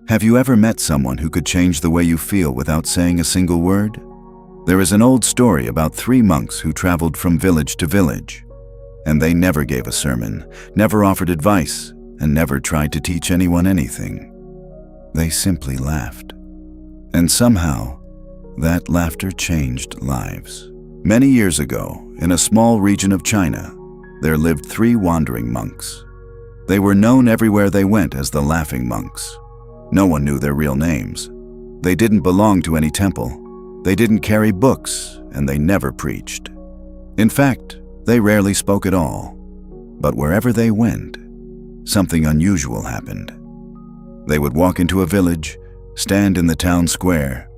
Have you ever met someone who could change the way you feel without saying a single word? There is an old story about three monks who traveled from village to village. And they never gave a sermon, never offered advice, and never tried to teach anyone anything. They simply laughed. And somehow, that laughter changed lives. Many years ago, in a small region of China, there lived three wandering monks. They were known everywhere they went as the laughing monks. No one knew their real names. They didn't belong to any temple. They didn't carry books, and they never preached. In fact, they rarely spoke at all. But wherever they went, something unusual happened. They would walk into a village, stand in the town square,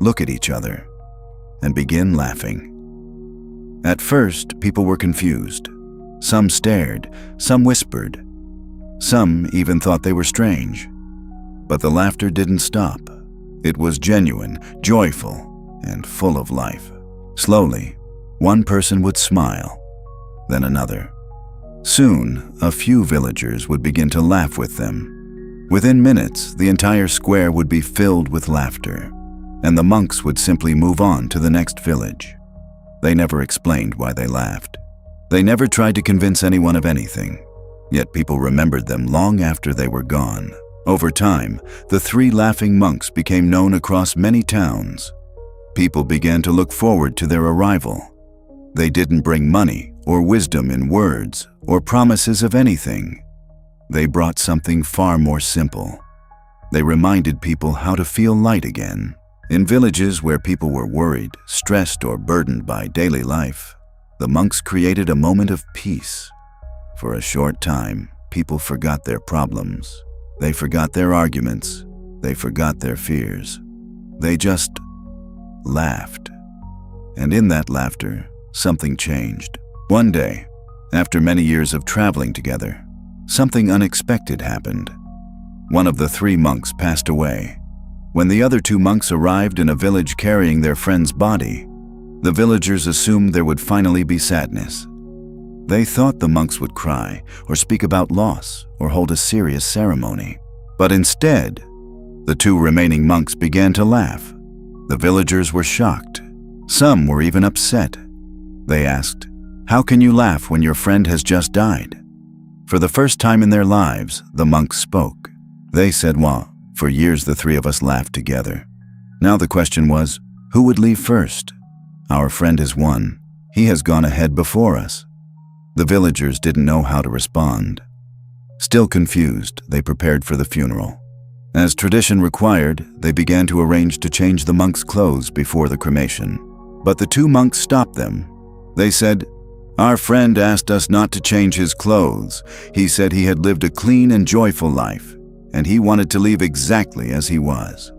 look at each other, and begin laughing. At first, people were confused. Some stared, some whispered. Some even thought they were strange. But the laughter didn't stop. It was genuine, joyful, and full of life. Slowly, one person would smile, then another. Soon, a few villagers would begin to laugh with them. Within minutes, the entire square would be filled with laughter, and the monks would simply move on to the next village. They never explained why they laughed. They never tried to convince anyone of anything, yet people remembered them long after they were gone. Over time, the three laughing monks became known across many towns. People began to look forward to their arrival. They didn't bring money or wisdom in words or promises of anything. They brought something far more simple. They reminded people how to feel light again. In villages where people were worried, stressed, or burdened by daily life, the monks created a moment of peace. For a short time, people forgot their problems. They forgot their arguments. They forgot their fears. They just laughed. And in that laughter, something changed. One day, after many years of traveling together, something unexpected happened. One of the three monks passed away. When the other two monks arrived in a village carrying their friend's body, the villagers assumed there would finally be sadness. They thought the monks would cry, or speak about loss, or hold a serious ceremony. But instead, the two remaining monks began to laugh. The villagers were shocked. Some were even upset. They asked, "How can you laugh when your friend has just died?" For the first time in their lives, the monks spoke. They said, "Well, for years the three of us laughed together. Now the question was, who would leave first? Our friend has won. He has gone ahead before us." The villagers didn't know how to respond. Still confused, they prepared for the funeral. As tradition required, they began to arrange to change the monks' clothes before the cremation. But the two monks stopped them. They said, "Our friend asked us not to change his clothes. He said he had lived a clean and joyful life, and he wanted to leave exactly as he was."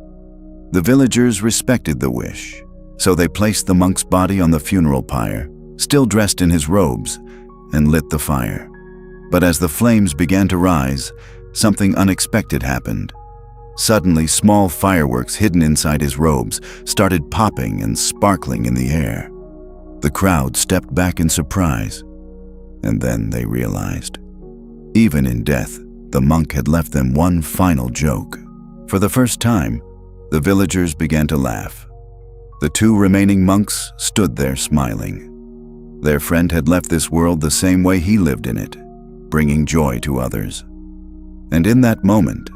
The villagers respected the wish, so they placed the monk's body on the funeral pyre, still dressed in his robes, and lit the fire. But as the flames began to rise, something unexpected happened. Suddenly, small fireworks hidden inside his robes started popping and sparkling in the air. The crowd stepped back in surprise, and then they realized. Even in death, the monk had left them one final joke. For the first time, the villagers began to laugh. The two remaining monks stood there smiling. Their friend had left this world the same way he lived in it, bringing joy to others. And in that moment,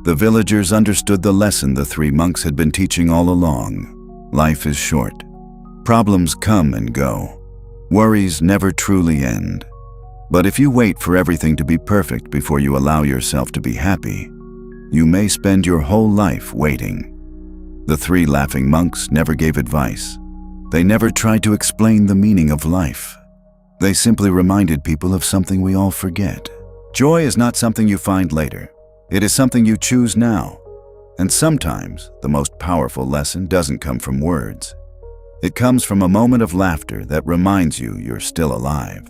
the villagers understood the lesson the three monks had been teaching all along. Life is short. Problems come and go. Worries never truly end. But if you wait for everything to be perfect before you allow yourself to be happy, you may spend your whole life waiting. The three laughing monks never gave advice. They never tried to explain the meaning of life. They simply reminded people of something we all forget. Joy is not something you find later. It is something you choose now. And sometimes, the most powerful lesson doesn't come from words. It comes from a moment of laughter that reminds you you're still alive.